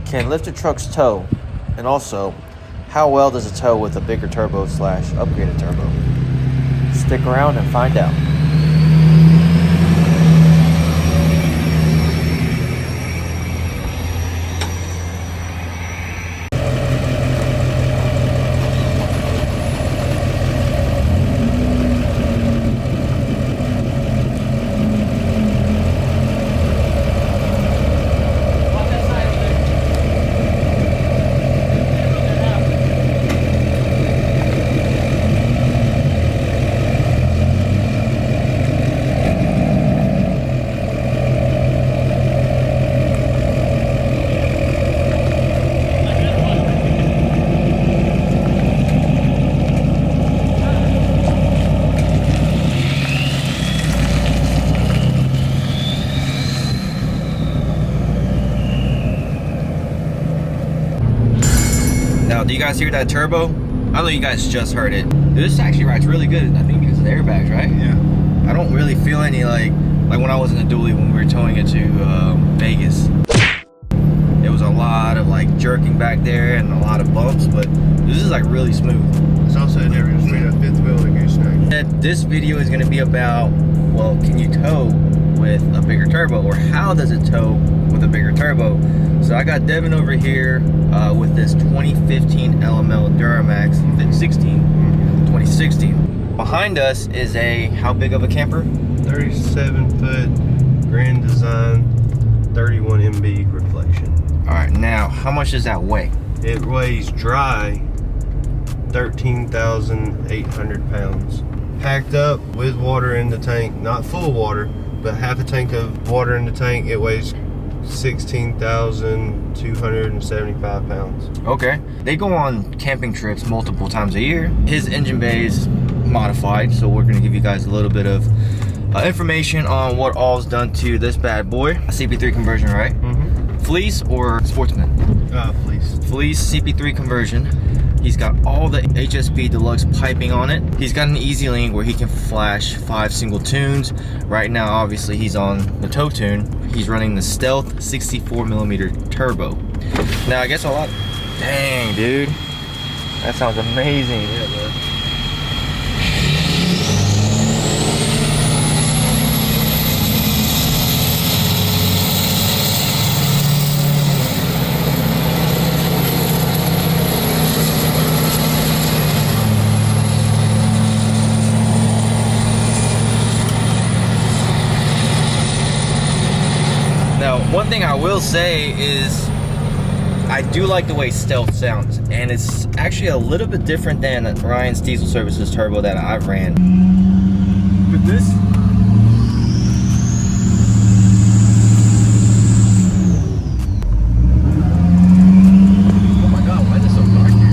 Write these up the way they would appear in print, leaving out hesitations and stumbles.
Can lifted trucks tow? And also, how well does it tow with a bigger turbo / upgraded turbo? Stick around and find out. Now, do you guys hear that turbo? I know you guys just heard it. This actually rides really good, I think because of the airbags, right? Yeah. I don't really feel any like when I was in a dually when we were towing it to Vegas. It was a lot of like jerking back there and a lot of bumps, but this is like really smooth. It's also a difference between a fifth wheel and a gooseneck. This video is going to be about, well, can you tow with a bigger turbo, or how does it tow with a bigger turbo? So I got Devin over here with this 2015 LML Duramax 2016. Behind us is a, how big of a camper? 37-foot Grand Design 31 MB reflection. All right, now how much does that weigh? It weighs dry 13,800 pounds. Packed up with water in the tank, not full water, but half a tank of water in the tank, it weighs 16,275 pounds. Okay. They go on camping trips multiple times a year. His engine bay is modified, so we're gonna give you guys a little bit of information on what all's done to this bad boy. A CP3 conversion, right? Mm-hmm. Fleece or Sportsman? Fleece. Fleece CP3 conversion. He's got all the HSP Deluxe piping on it. He's got an easy link where he can flash 5 single tunes. Right now, obviously, he's on the tow tune. He's running the Stealth 64mm turbo. Now, I guess a lot. Dang, dude. That sounds amazing. Yeah, man. Now, one thing I will say is I do like the way Stealth sounds, and it's actually a little bit different than Ryan's Diesel Services turbo that I've ran. With this, oh my god, why is it so dark here?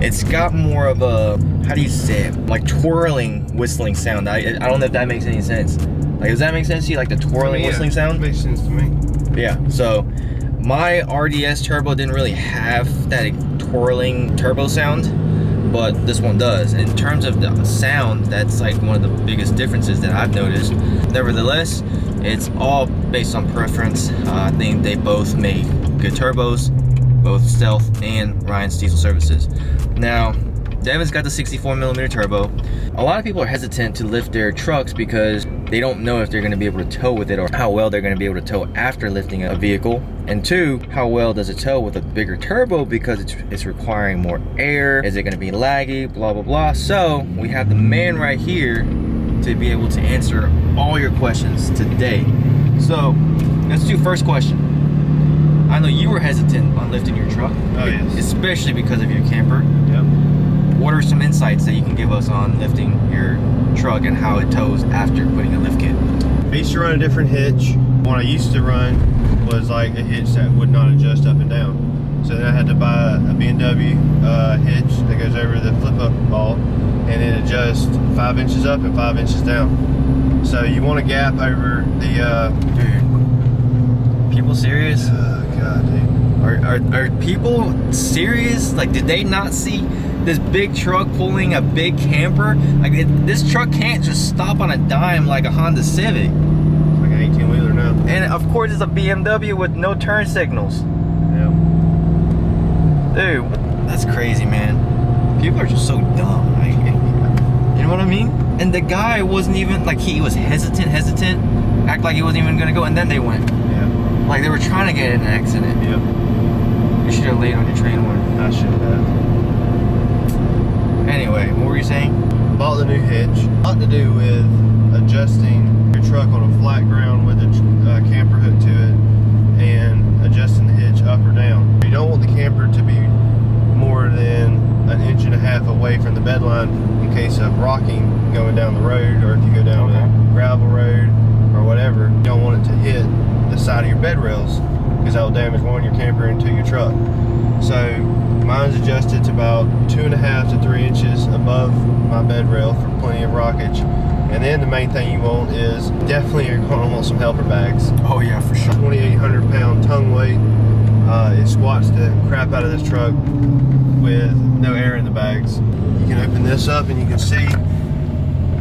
It's got more of a, how do you say it, like twirling whistling sound. I don't know if that makes any sense. Like, does that make sense to you, like the twirling whistling sound? It makes sense to me. Yeah, so my RDS turbo didn't really have that twirling turbo sound, but this one does. In terms of the sound, that's like one of the biggest differences that I've noticed. Nevertheless, it's all based on preference. I think they both make good turbos, both Stealth and Ryan's Diesel Services. Now, Devin's got the 64mm turbo. A lot of people are hesitant to lift their trucks because they don't know if they're going to be able to tow with it, or how well they're going to be able to tow after lifting a vehicle. And two, how well does it tow with a bigger turbo, because it's requiring more air. Is it going to be laggy, blah blah blah. So we have the man right here to be able to answer all your questions today. So let's do first question. I know you were hesitant on lifting your truck. Oh, yes. Especially because of your camper. Yep. What are some insights that you can give us on lifting your truck and how it tows after putting a lift kit? I used to run a different hitch. What I used to run was like a hitch that would not adjust up and down. So then I had to buy a B&W hitch that goes over the flip-up ball, and it adjusts 5 inches up and 5 inches down. So you want a gap over the... Dude, people serious? Oh, God, dude. Are people serious? Like, did they not see this big truck pulling a big camper. Like this truck can't just stop on a dime like a Honda Civic. It's like an 18-wheeler now. And of course it's a BMW with no turn signals. Yeah. Dude, that's crazy, man. People are just so dumb. You know what I mean? And the guy wasn't even, like, he was hesitant, act like he wasn't even gonna go, and then they went. Yeah. Like they were trying to get in an accident. Yeah. You should have laid on your train one. I should have. Anyway, what were you saying? Bought the new hitch. A lot to do with adjusting your truck on a flat ground with a camper hook to it and adjusting the hitch up or down. You don't want the camper to be more than 1.5 inches away from the bed line in case of rocking going down the road, or if you go down a gravel road or whatever. You don't want it to hit the side of your bed rails because that will damage your camper and your truck. So mine's adjusted to about 2.5 to 3 inches above my bed rail for plenty of rockage. And then the main thing you want is definitely you're going to want some helper bags. Oh yeah, for sure. 2,800 pound tongue weight. It squats the crap out of this truck with no air in the bags. You can open this up and you can see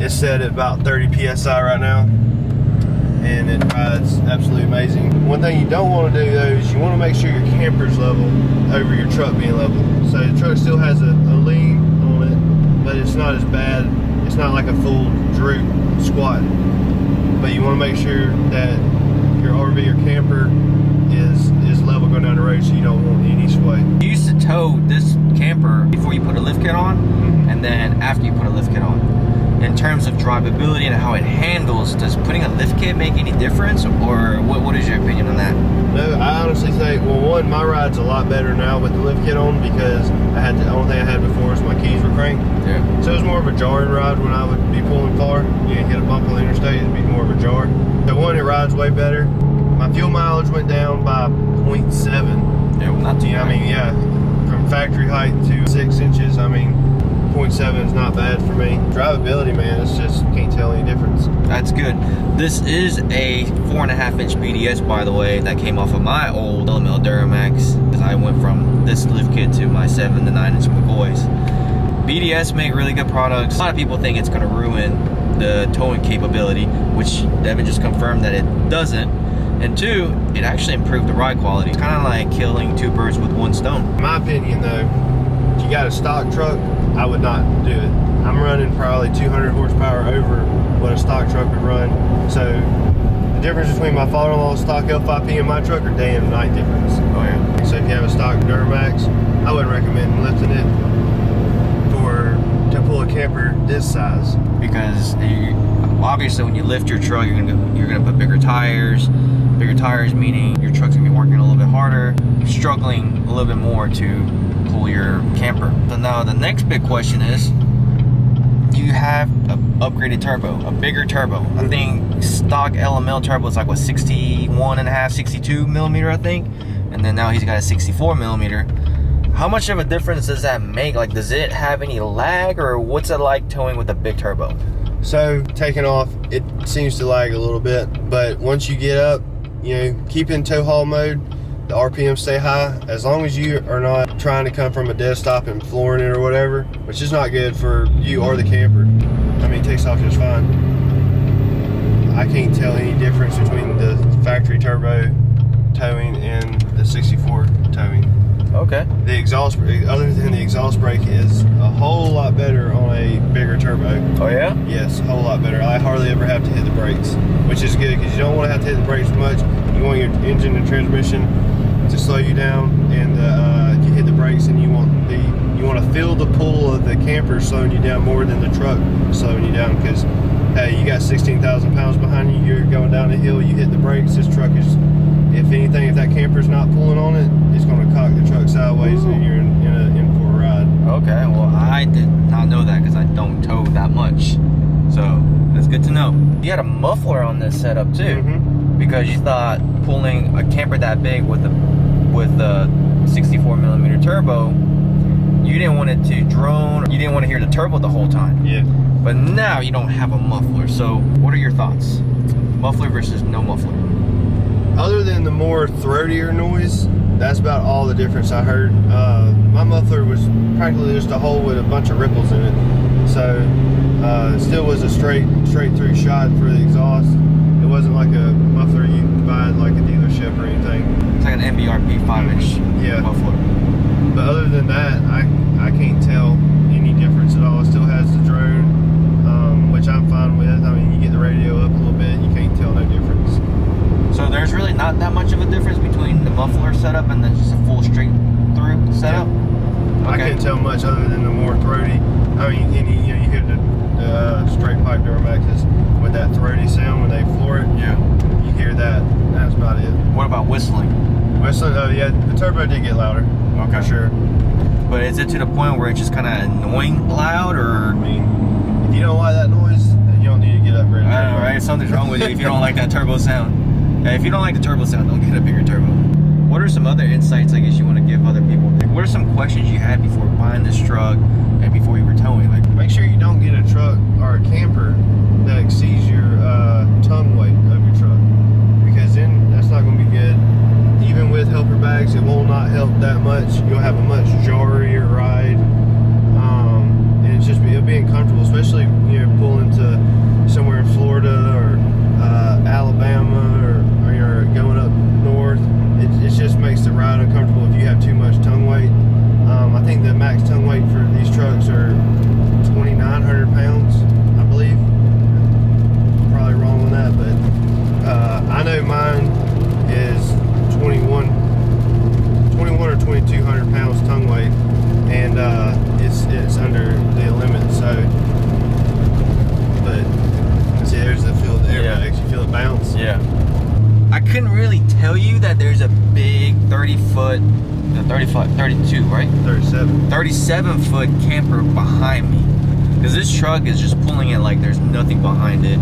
it's set at about 30 psi right now, and it rides absolutely amazing. One thing you don't want to do though is you want to make sure your camper's level over your truck being level. So the truck still has a lean on it, but it's not as bad. It's not like a full droop squat, but you want to make sure that your RV, your camper, is level going down the road, so you don't want any sway. You used to tow this camper before you put a lift kit on, and then after you put a lift kit on. In terms of drivability and how it handles, does putting a lift kit make any difference, or what is your opinion on that? No, I honestly think, well, one, my ride's a lot better now with the lift kit on because the only thing I had before was my keys were cranked. Yeah. So it was more of a jarring ride when I would be pulling far. You hit a bump on the interstate, it'd be more of a jar. So one, it rides way better. My fuel mileage went down by 0.7. Yeah, well, not too bad. I mean, yeah, from factory height to 6 inches, I mean, 0.7 is not bad for me. Drivability, man, it's just, can't tell any difference. That's good. This is a 4.5 inch BDS, by the way, that came off of my old LLY Duramax, because I went from this lift kit to my 7 to 9 inch McGaughy's. BDS make really good products. A lot of people think it's gonna ruin the towing capability, which Devin just confirmed that it doesn't. And two, it actually improved the ride quality. It's kind of like killing two birds with one stone. In my opinion though, if you got a stock truck, I would not do it. I'm running probably 200 horsepower over what a stock truck would run. So the difference between my father-in-law's stock L5P and my truck are day and night difference. Oh yeah. So if you have a stock Duramax, I wouldn't recommend lifting it to pull a camper this size. Because obviously when you lift your truck, you're gonna put bigger tires. Bigger tires meaning your truck's gonna be working a little bit harder, struggling a little bit more to pull your camper. So now the next big question is, do you have an upgraded turbo, a bigger turbo? I think stock LML turbo is like what, 61.5, 62 millimeter, I think, and then now he's got a 64 millimeter. How much of a difference does that make? Like, does it have any lag, or what's it like towing with a big turbo? So taking off, it seems to lag a little bit, but once you get up, you know, keep in tow haul mode, the RPM stay high. As long as you are not trying to come from a dead stop and flooring it or whatever, which is not good for you or the camper. I mean, it takes off just fine. I can't tell any difference between the factory turbo towing and the 64 towing. Okay. The exhaust, other than the exhaust brake, is a whole lot better on a bigger turbo. Oh yeah? Yes, a whole lot better. I hardly ever have to hit the brakes, which is good because you don't want to have to hit the brakes much. You want your engine and transmission to slow you down, and if you hit the brakes, and you want to feel the pull of the camper slowing you down more than the truck slowing you down. Because hey, you got 16,000 pounds behind you. You're going down the hill. You hit the brakes. This truck is, if anything, if that camper's not pulling on it, it's going to cock the truck sideways, and you're in for a ride. Okay, well, I did not know that because I don't tow that much. So that's good to know. You had a muffler on this setup too, because you thought pulling a camper that big with the 64 millimeter turbo, you didn't want it to drone, or you didn't want to hear the turbo the whole time. Yeah. But now you don't have a muffler. So what are your thoughts? Muffler versus no muffler? Other than the more throatier noise, that's about all the difference I heard. My muffler was practically just a hole with a bunch of ripples in it, so it still was a straight through shot for the exhaust. It wasn't like a muffler you buy at like a dealership or anything. It's like an MBRP 5-inch muffler. But other than that, I can't tell any difference at all. It still has the drone, which I'm fine with. I mean, you get the radio up a little bit, you can't tell no difference. So there's really not that much of a difference between the muffler setup and then just a full straight through setup? Yeah. I can't tell much other than the more throaty. I mean, you hear the straight pipe Duramaxes with that throaty sound when they floor it. Yeah. You hear that. That's about it. What about whistling? Whistling? Oh yeah, the turbo did get louder. Okay. For sure. But is it to the point where it's just kind of annoying loud, or? I mean, if you don't like that noise, then you don't need to get up. I know, right? Something's wrong with you if you don't like that turbo sound. If you don't like the turbo sound, don't get a bigger turbo. What are some other insights, I guess, you want to give other people? Like, what are some questions you had before buying this truck and before you were towing? Like, make sure you don't get a truck or a camper that exceeds your tongue weight of your truck, because then that's not going to be good. Even with helper bags, it will not help that much. You'll have a much jarrier ride, and it'll be uncomfortable, especially pulling to somewhere in Florida or Alabama or you're going up north. It just makes the ride uncomfortable if you have too much tongue weight. I think the max tongue weight for these trucks are 2,900 pounds, I believe. I'm probably wrong on that, but I know mine is 21 or 2,200 pounds tongue weight, and it's under the limit. So, but see, there's the feel of the airbags. You feel it bounce. Yeah. I couldn't really tell you that there's a big 32, right? 37-foot camper behind me, because this truck is just pulling it like there's nothing behind it,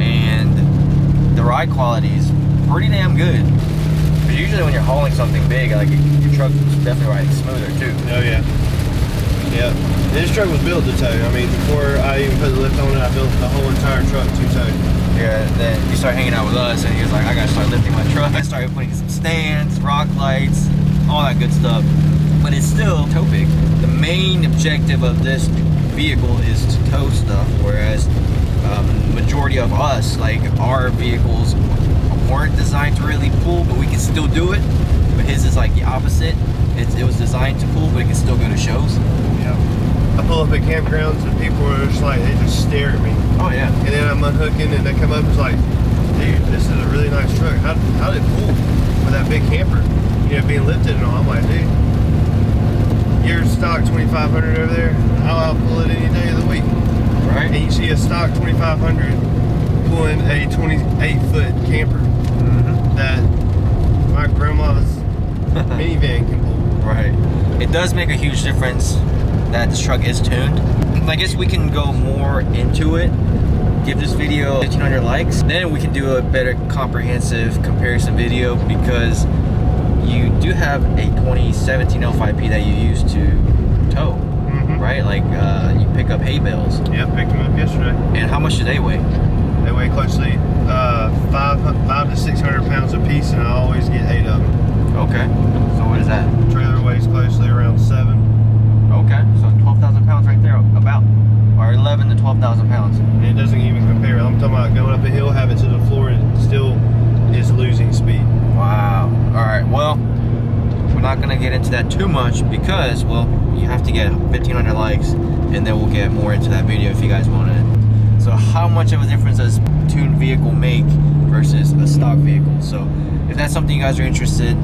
and the ride quality is pretty damn good. But usually when you're hauling something big, like your truck is definitely riding smoother too. Oh yeah. Yeah. This truck was built to tow. I mean, before I even put the lift on it, I built the whole entire truck to tow. Yeah, then you start hanging out with us, and he was like, I gotta start lifting my truck. I started putting some stands, rock lights, all that good stuff. But it's still tow big. The main objective of this vehicle is to tow stuff, whereas majority of us, like our vehicles weren't designed to really pull, but we can still do it. But his is like the opposite. It was designed to pull, but it can still go to shows. Yeah. I pull up at campgrounds and people are just like, they just stare at me. Oh yeah. And then I'm unhooking and they come up and it's like, dude, this is a really nice truck. How did it pull with that big camper? Being lifted and all. I'm like, dude, your stock 2,500 over there, I'll pull it any day of the week. Right. And you see a stock 2,500 pulling a 28-foot camper that my grandma's minivan can pull. Right. It does make a huge difference that this truck is tuned. I guess we can go more into it, give this video 1,500 likes, then we can do a better comprehensive comparison video, because you do have a 2017 L5P that you use to tow, right? Like you pick up hay bales. Yeah, picked them up yesterday. And how much do they weigh? They weigh closely 500 to 600 pounds a piece, and I always get 8 of them. Okay. So what is that? Trailer weighs closely around 7. Okay. So 12,000 pounds right there, about, or 11 to 12,000 pounds. And it doesn't even compare. I'm talking about going up a hill, have it to the floor, and it still is losing speed. Wow. All right. Well, we're not gonna get into that too much because, well, you have to get 1,500 likes, and then we'll get more into that video if you guys want it. So, how much of a difference does tuned vehicle make versus a stock vehicle? So, if that's something you guys are interested,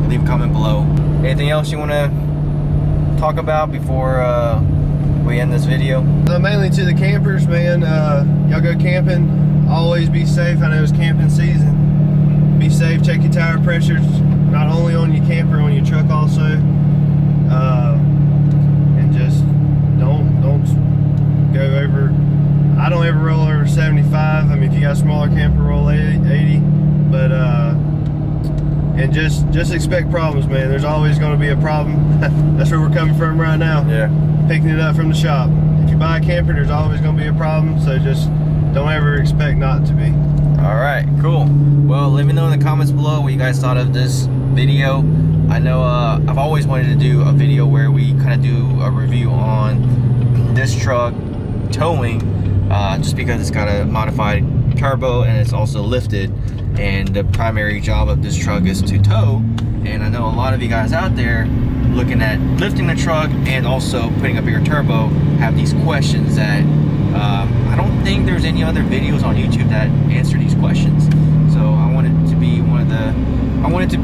leave a comment below. Anything else you want to talk about before we end this video? Mainly to the campers, man. Y'all go camping. Always be safe. I know it's camping season. Be safe. Check your tire pressures, not only on your camper, on your truck also. And just don't go over. I don't ever roll over 75. I mean, if you got a smaller camper, roll 80. But and just expect problems, man. There's always going to be a problem. That's where we're coming from right now. Yeah. Picking it up from the shop. If you buy a camper, there's always going to be a problem. So just don't ever expect not to be. All right, cool. Well, let me know in the comments below what you guys thought of this video. I know I've always wanted to do a video where we kind of do a review on this truck towing, just because it's got a modified turbo and it's also lifted, and the primary job of this truck is to tow. And I know a lot of you guys out there looking at lifting the truck and also putting a bigger turbo have these questions that I don't think there's any other videos on YouTube that answer these questions. So I wanted to be I wanted to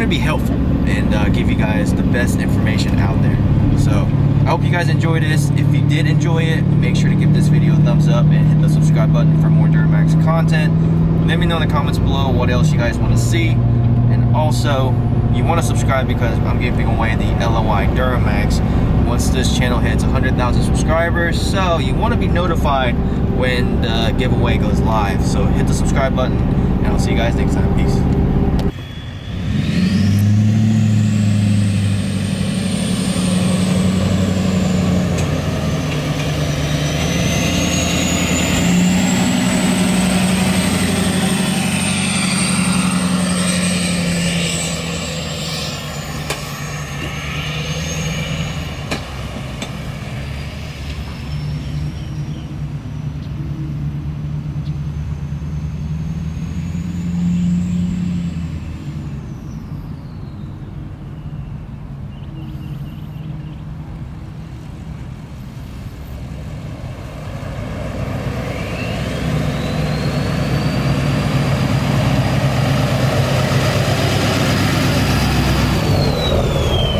be helpful and give you guys the best information out there. So I hope you guys enjoyed this. If you did enjoy it, make sure to give this video a thumbs up and hit the subscribe button for more Duramax content. Let me know in the comments below what else you guys want to see. And also, you want to subscribe because I'm giving away the LLY Duramax once this channel hits 100,000 subscribers. So you want to be notified when the giveaway goes live. So hit the subscribe button, and I'll see you guys next time. Peace.